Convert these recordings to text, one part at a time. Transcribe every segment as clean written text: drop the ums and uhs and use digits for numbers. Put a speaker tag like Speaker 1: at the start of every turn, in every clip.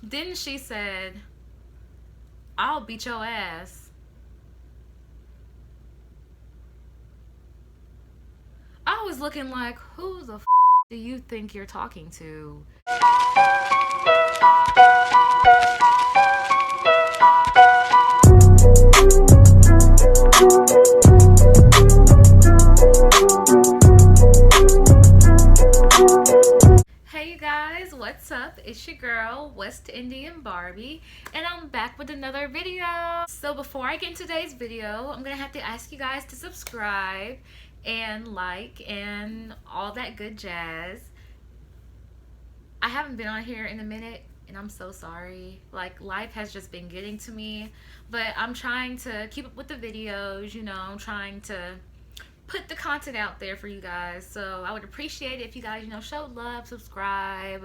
Speaker 1: Then she said, I'll beat your ass. I was looking like, who the do you think you're talking to? Hey you guys, what's up? It's your girl, West Indian Barbie, and I'm back with another video. So before I get into today's video, I'm gonna have to ask you guys to subscribe and like and all that good jazz. I haven't been on here in a minute and I'm so sorry. Like, life has just been getting to me, but I'm trying to keep up with the videos, you know, I'm trying to put the content out there for you guys. So I would appreciate it if you guys, you know, show love, subscribe.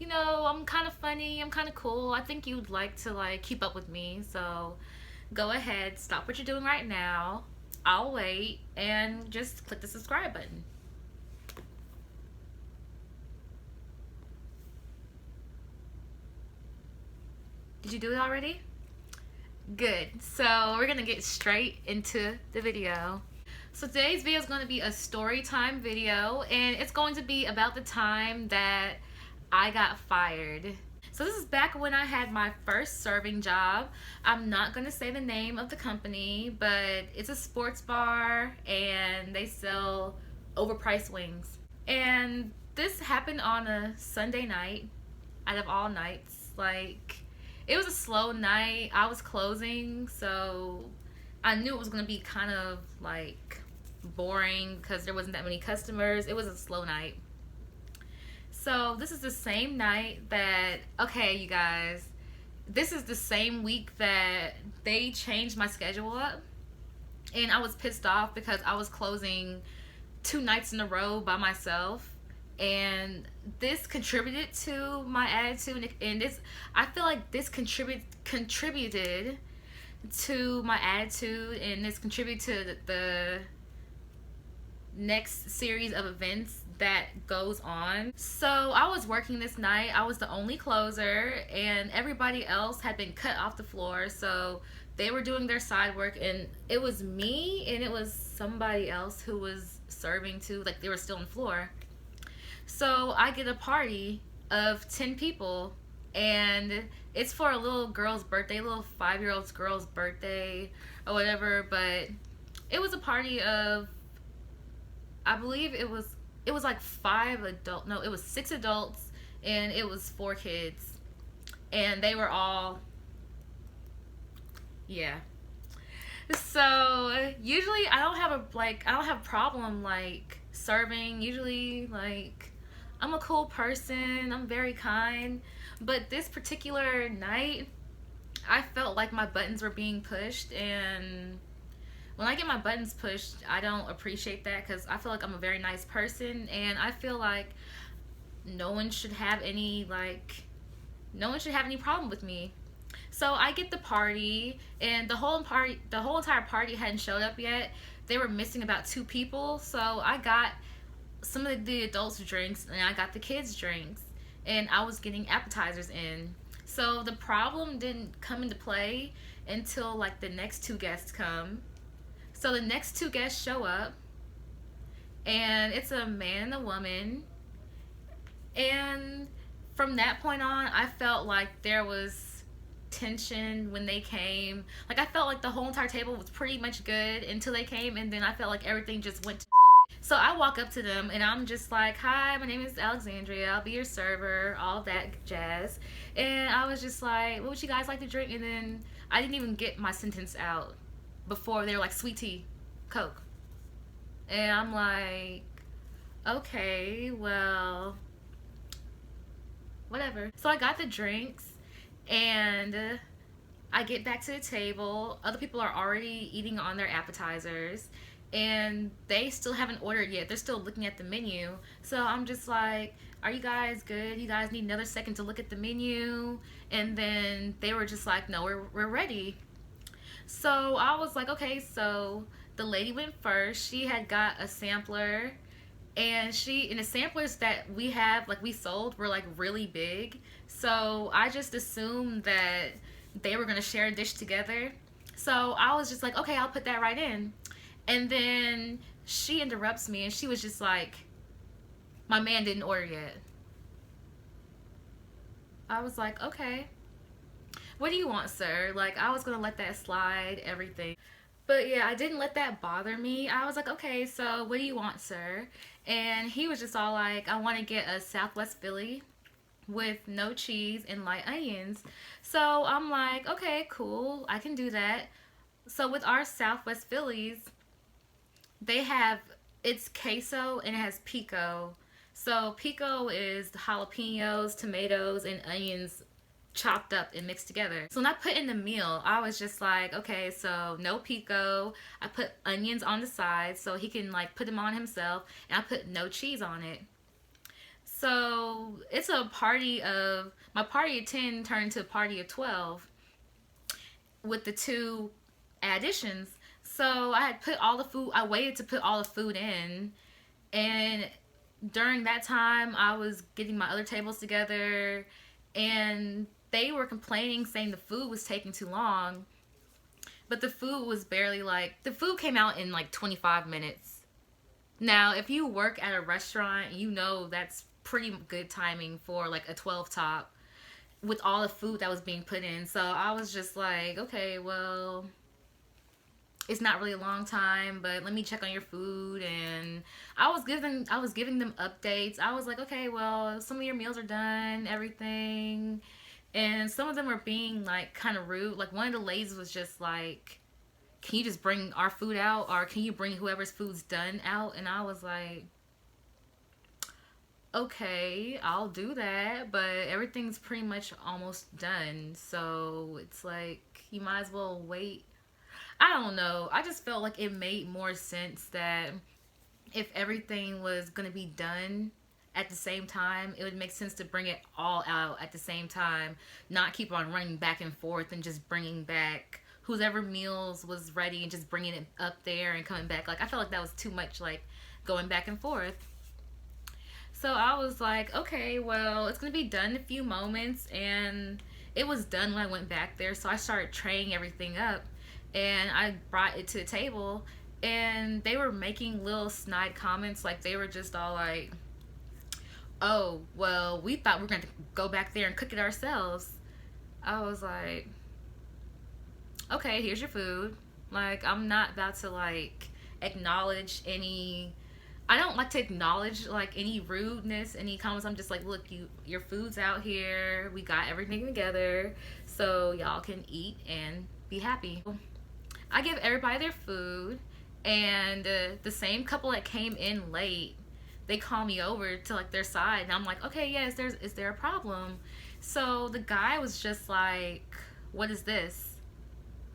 Speaker 1: You know, I'm kind of funny, I'm kind of cool. I think you'd like to like keep up with me. So go ahead, stop what you're doing right now. I'll wait and just click the subscribe button. Did you do it already? Good. So we're gonna get straight into the video. So today's video is going to be a story time video, and it's going to be about the time that I got fired. So this is back when I had my first serving job. I'm not going to say the name of the company, but it's a sports bar and they sell overpriced wings. And this happened on a Sunday night out of all nights. Like, it was a slow night. I was closing, so I knew it was going to be kind of like boring because there wasn't that many customers. It was a slow night. So this is the same night that, okay, you guys, this is the same week that they changed my schedule up, and I was pissed off because I was closing 2 nights in a row by myself, and this contributed to my attitude, and this, I feel like this contributed to my attitude, and this contributed to the next series of events that goes on. So I was working this night. I was the only closer, and everybody else had been cut off the floor, so they were doing their side work, and it was me and it was somebody else who was serving too. Like, they were still on the floor. So I get a party of 10 people, and it's for a little girl's birthday, little 5-year-old girl's birthday or whatever. But it was a party of, I believe it was like 6 adults and it was 4 kids, and they were all, yeah. So usually I don't have a problem like serving. Usually, like, I'm a cool person, I'm very kind, but this particular night I felt like my buttons were being pushed, and when I get my buttons pushed, I don't appreciate that because I feel like I'm a very nice person, and I feel like no one should have any problem with me. So I get the party, and the whole entire party hadn't showed up yet. They were missing about 2 people, so I got some of the adults' drinks and I got the kids' drinks, and I was getting appetizers in. So the problem didn't come into play until like the next 2 guests come. So the next 2 guests show up, and it's a man and a woman, and from that point on I felt like there was tension when they came. Like, I felt like the whole entire table was pretty much good until they came, and then I felt like everything just went to shit. So I walk up to them and I'm just like, hi, my name is Alexandria, I'll be your server, all that jazz. And I was just like, what would you guys like to drink? And then I didn't even get my sentence out before they were like, sweet tea, Coke. And I'm like, okay, well, whatever. So I got the drinks, and I get back to the table. Other people are already eating on their appetizers, and they still haven't ordered yet. They're still looking at the menu. So I'm just like, are you guys good? You guys need another second to look at the menu? And then they were just like, no, we're ready. So I was like, okay. So the lady went first. She had got a sampler, And the samplers that we have, like we sold, were like really big. So I just assumed that they were gonna share a dish together. So I was just like, okay, I'll put that right in. And then she interrupts me and she was just like, my man didn't order yet. I was like, okay, what do you want, sir? Like, I was gonna let that slide, everything. But yeah, I didn't let that bother me. I was like, okay, so what do you want, sir? And he was just all like, I want to get a Southwest Philly with no cheese and light onions. So I'm like, okay, cool, I can do that. So with our Southwest Phillies, they have, it's queso and it has pico. So pico is the jalapenos, tomatoes, and onions chopped up and mixed together. So when I put in the meal, I was just like, okay, so no pico. I put onions on the side so he can like put them on himself, and I put no cheese on it. So it's a party of, my party of 10 turned to a party of 12 with the two additions. So I had put all the food, I waited to put all the food in, and during that time I was getting my other tables together, and they were complaining saying the food was taking too long. But the food was barely, like, the food came out in like 25 minutes. Now if you work at a restaurant, you know that's pretty good timing for like a 12 top with all the food that was being put in. So I was just like, okay, well, it's not really a long time, but let me check on your food. And I was giving them updates. I was like, okay, well, some of your meals are done, everything. And some of them were being like kind of rude. Like one of the ladies was just like, can you just bring our food out, or can you bring whoever's food's done out? And I was like, okay, I'll do that, but everything's pretty much almost done. So it's like, you might as well wait. I don't know. I just felt like it made more sense that if everything was going to be done at the same time, it would make sense to bring it all out at the same time, not keep on running back and forth and just bringing back whoever meals was ready and just bringing it up there and coming back. Like, I felt like that was too much, like, going back and forth. So I was like, okay, well, it's going to be done in a few moments. And it was done when I went back there. So I started traying everything up and I brought it to the table. And they were making little snide comments. Like, they were just all like, oh, well, we thought we were going to go back there and cook it ourselves. I was like, okay, here's your food. Like, I'm not about to, like, acknowledge any, I don't like to acknowledge like any rudeness, any comments. I'm just like, look, your food's out here. We got everything together, so y'all can eat and be happy. I give everybody their food, and the same couple that came in late, they call me over to like their side, and I'm like, okay, yeah, is there a problem? So the guy was just like, what is this?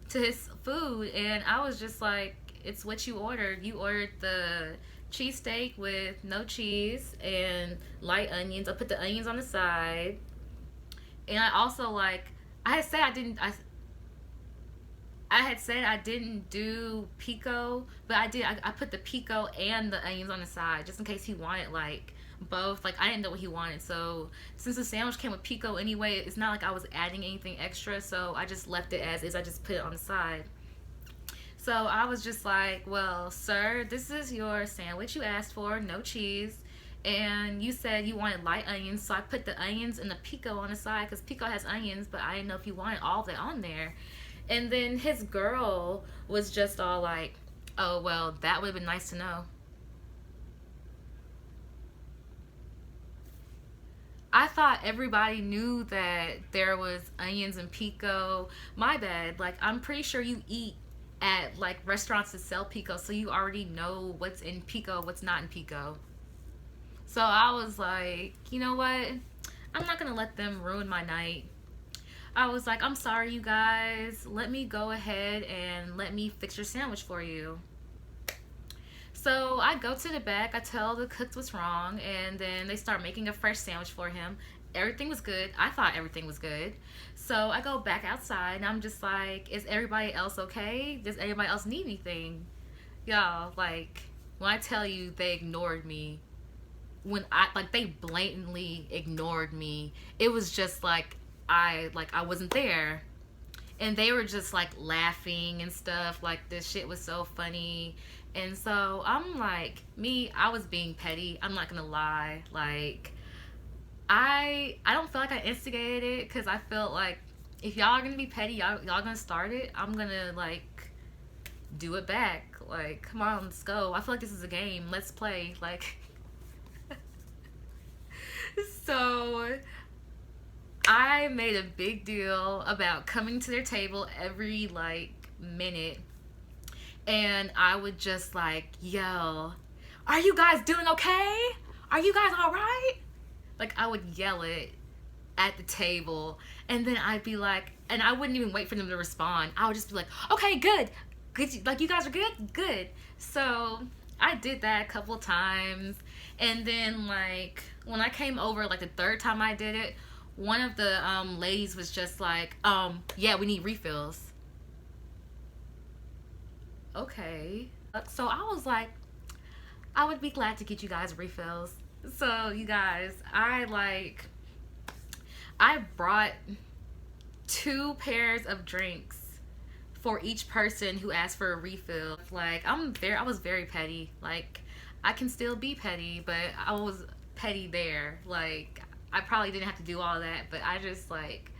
Speaker 1: To his food, and I was just like, it's what you ordered. You ordered the cheesesteak with no cheese and light onions. I put the onions on the side, and I also like, I had said I had said I didn't do pico, but I did. I put the pico and the onions on the side just in case he wanted like both. Like, I didn't know what he wanted, so since the sandwich came with pico anyway, it's not like I was adding anything extra, so I just left it as is. I just put it on the side. So I was just like, well, sir, this is your sandwich you asked for, no cheese. And you said you wanted light onions, so I put the onions and the pico on the side because pico has onions, but I didn't know if you wanted all of it on there. And then his girl was just all like, oh, well, that would have been nice to know. I thought everybody knew that there was onions and pico. My bad. Like, I'm pretty sure you eat at like restaurants that sell pico, so you already know what's in pico, what's not in pico. So I was like, you know what? I'm not gonna let them ruin my night. I was like, I'm sorry, you guys. Let me go ahead and let me fix your sandwich for you. So I go to the back, I tell the cooks what's wrong, and then they start making a fresh sandwich for him. Everything was good. I thought everything was good. So I go back outside, and I'm just like, is everybody else okay? Does anybody else need anything? Y'all, like, when I tell you they ignored me, when I like they blatantly ignored me. It was just like I wasn't there. And they were just like laughing and stuff, like this shit was so funny. And so I'm like, I was being petty, I'm not gonna lie. Like I don't feel like I instigated it, because I felt like if y'all are gonna be petty, y'all gonna start it, I'm gonna like do it back. Like, come on, let's go. I feel like this is a game, let's play. Like so I made a big deal about coming to their table every like minute, and I would just like yell, "Are you guys doing okay? Are you guys all right?" Like I would yell it at the table, and then I'd be like, and I wouldn't even wait for them to respond. I would just be like, "Okay, good, good. Like you guys are good, good." So I did that a couple times, and then like when I came over, like the third time I did it, one of the ladies was just like, yeah, we need refills. Okay. So I was like, I would be glad to get you guys refills. So you guys, I brought 2 pairs of drinks for each person who asked for a refill. Like I was very petty. Like I can still be petty, but I was petty there. Like I probably didn't have to do all that, but I just like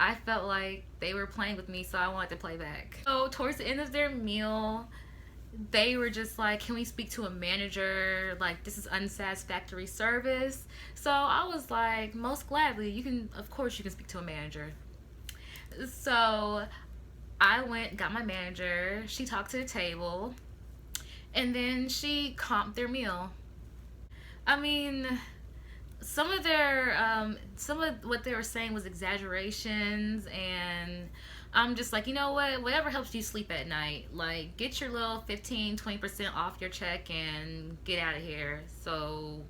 Speaker 1: I felt like they were playing with me, so I wanted to play back. So towards the end of their meal, they were just like, "Can we speak to a manager? Like this is unsatisfactory service." So I was like, "Most gladly, you can. Of course, you can speak to a manager." So I went, got my manager. She talked to the table, and then she comped their meal. I mean, some of what they were saying was exaggerations, and I'm just like, you know what, whatever helps you sleep at night, like get your little 15-20% off your check and get out of here, so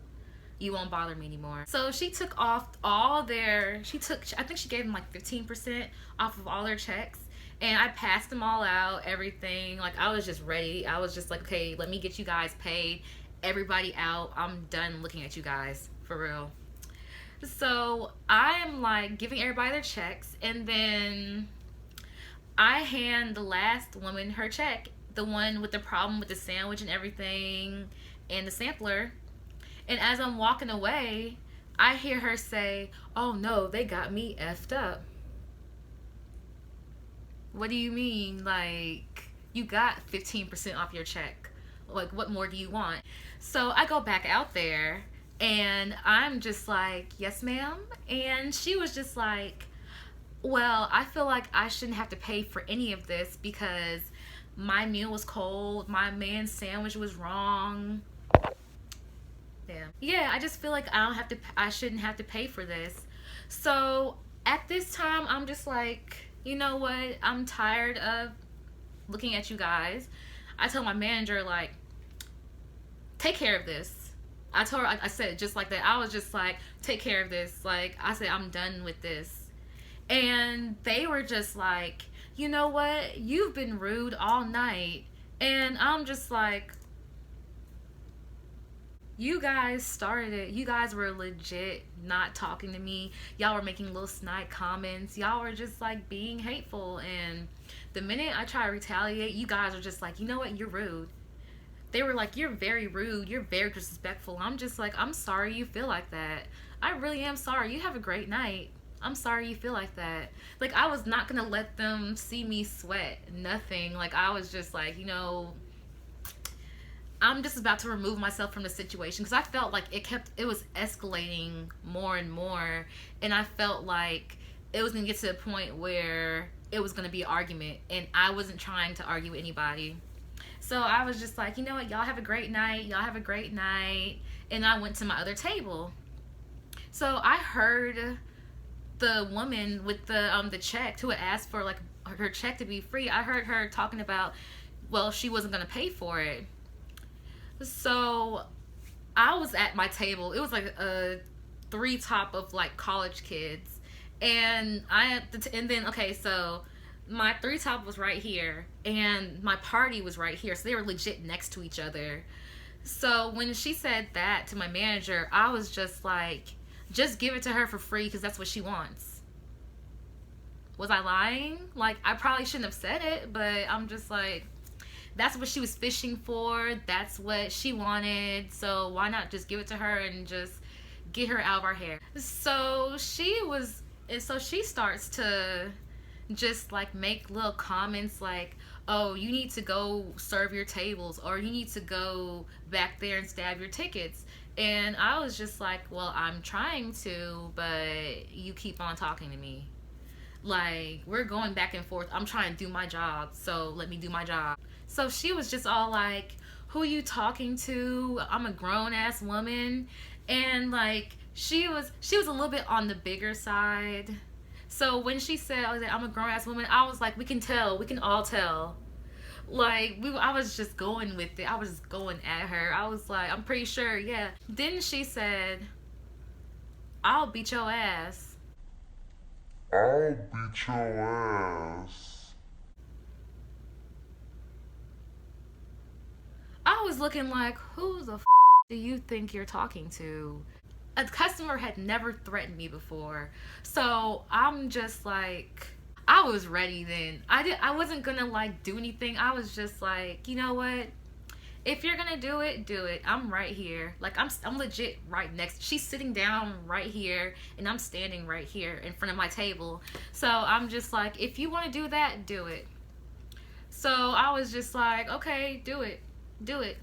Speaker 1: you won't bother me anymore. So she took off I think she gave them like 15% off of all their checks, and I passed them all out, everything. Like I was just ready. I was just like, okay, let me get you guys paid, everybody out, I'm done looking at you guys, for real. So I'm like giving everybody their checks, and then I hand the last woman her check, the one with the problem with the sandwich and everything and the sampler. And as I'm walking away, I hear her say, "Oh no, they got me effed up." What do you mean? Like, you got 15% off your check. Like, what more do you want? So I go back out there, and I'm just like, "Yes, ma'am." And she was just like, "Well, I feel like I shouldn't have to pay for any of this because my meal was cold, my man's sandwich was wrong." Yeah, I just feel like I shouldn't have to pay for this. So at this time, I'm just like, you know what? I'm tired of looking at you guys. I told my manager, like, take care of this. I told her, I said it just like that. I was just like, take care of this. Like, I said, I'm done with this. And they were just like, you know what? You've been rude all night. And I'm just like, you guys started it. You guys were legit not talking to me. Y'all were making little snide comments. Y'all were just like being hateful. And the minute I try to retaliate, you guys are just like, you know what? You're rude. They were like, you're very rude. You're very disrespectful. I'm just like, I'm sorry you feel like that. I really am sorry. You have a great night. I'm sorry you feel like that. Like, I was not gonna let them see me sweat. Nothing. Like, I was just like, you know, I'm just about to remove myself from the situation, because I felt like it was escalating more and more, and I felt like it was gonna get to the point where it was gonna be an argument, and I wasn't trying to argue with anybody. So I was just like, you know what, y'all have a great night. Y'all have a great night. And I went to my other table. So I heard the woman with the check, who had asked for like her check to be free. I heard her talking about, well, she wasn't gonna pay for it. So I was at my table. It was like a 3 top of like college kids, and so my 3 top was right here, and my party was right here. So they were legit next to each other. So when she said that to my manager, I was just like, just give it to her for free because that's what she wants. Was I lying? Like, I probably shouldn't have said it, but I'm just like, that's what she was fishing for. That's what she wanted. So why not just give it to her and just get her out of our hair? So she starts to just like make little comments like, oh, you need to go serve your tables, or you need to go back there and stab your tickets. And I was just like, well, I'm trying to, but you keep on talking to me. Like, we're going back and forth. I'm trying to do my job, so let me do my job. So she was just all like, who are you talking to? I'm a grown ass woman. And like, she was a little bit on the bigger side. So when she said, oh, I'm a grown ass woman, I was like, we can tell. We can all tell. Like, I was just going with it. I was just going at her. I was like, I'm pretty sure, yeah. Then she said, I'll beat your ass.
Speaker 2: I'll beat your ass.
Speaker 1: I was looking like, who the do you think you're talking to? A customer had never threatened me before. So I'm just like, I was ready then. I wasn't gonna like do anything. I was just like, you know what? If you're gonna do it, do it. I'm right here. Like, I'm legit right next. She's sitting down right here, and I'm standing right here in front of my table. So I'm just like, if you want to do that, do it. So I was just like, okay, do it, do it.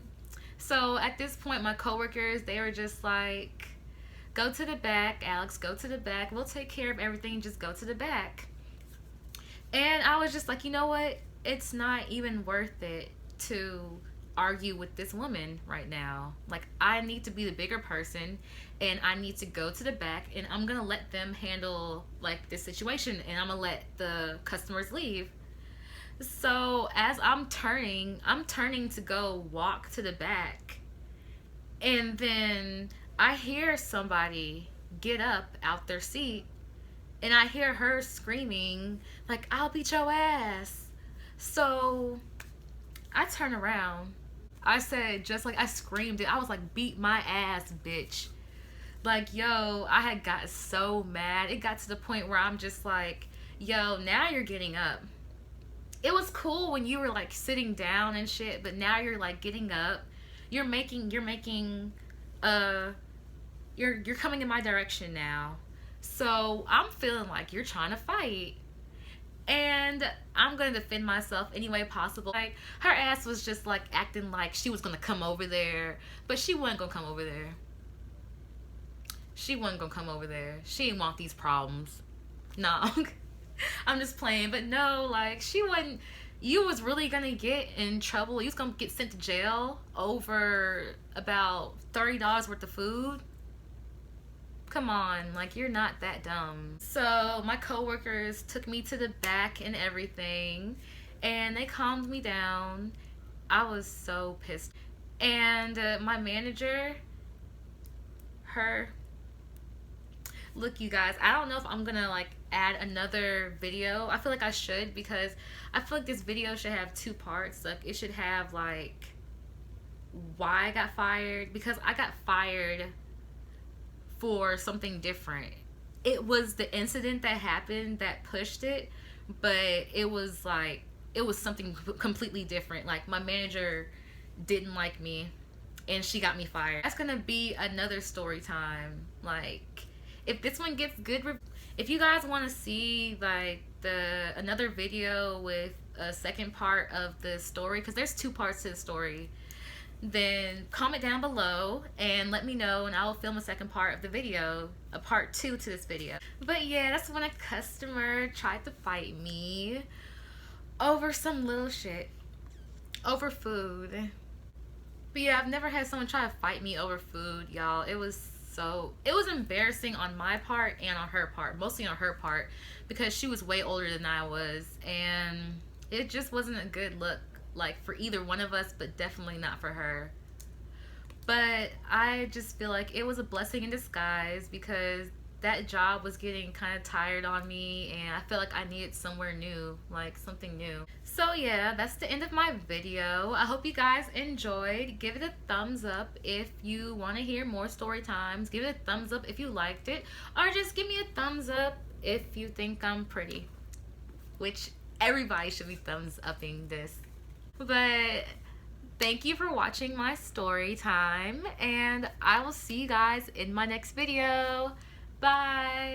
Speaker 1: So at this point, my coworkers, they were just like, go to the back, Alex. Go to the back. We'll take care of everything. Just go to the back. And I was just like, you know what? It's not even worth it to argue with this woman right now. Like, I need to be the bigger person, and I need to go to the back, and I'm gonna let them handle like this situation, and I'm gonna let the customers leave. So as I'm turning to go walk to the back, and then I hear somebody get up out their seat, and I hear her screaming like, I'll beat your ass. So I turn around. I said, just like I screamed it, I was like, beat my ass, bitch. Like, yo, I had got so mad. It got to the point where I'm just like, yo, now you're getting up. It was cool when you were like sitting down and shit, but now you're like getting up. Uh you're coming in my direction now. So I'm feeling like you're trying to fight. And I'm gonna defend myself any way possible. Like, her ass was just like acting like she was gonna come over there, but she wasn't gonna come over there. She wasn't gonna come over there. She didn't want these problems. No, I'm just playing. But no, like, she wasn't. You was really gonna get in trouble. You was gonna get sent to jail over about $30 worth of food. Come on, like, you're not that dumb. So my coworkers took me to the back and everything, and they calmed me down. I was so pissed. And my manager, her, look, you guys, I don't know if I'm gonna like add another video. I feel like I should, because I feel like this video should have two parts. Like, it should have like why I got fired, because I got fired for something different. It was the incident that happened that pushed it, but it was like, it was something completely different. Like, my manager didn't like me, and she got me fired. That's gonna be another story time. Like, if this one gets good, if you guys want to see like another video with a second part of the story, because there's two parts to the story, then comment down below and let me know, and I will film a second part of the video, a part 2 to this video. But yeah, that's when a customer tried to fight me over some little shit, over food. But yeah, I've never had someone try to fight me over food, y'all. It was embarrassing on my part and on her part, mostly on her part, because she was way older than I was, and it just wasn't a good look, like, for either one of us, but definitely not for her. But I just feel like it was a blessing in disguise, because that job was getting kind of tired on me, and I felt like I needed somewhere new, like something new. So yeah, that's the end of my video. I hope you guys enjoyed. Give it a thumbs up if you want to hear more story times. Give it a thumbs up if you liked it, or just give me a thumbs up if you think I'm pretty, which everybody should be thumbs upping this. But thank you for watching my story time, and I will see you guys in my next video. Bye.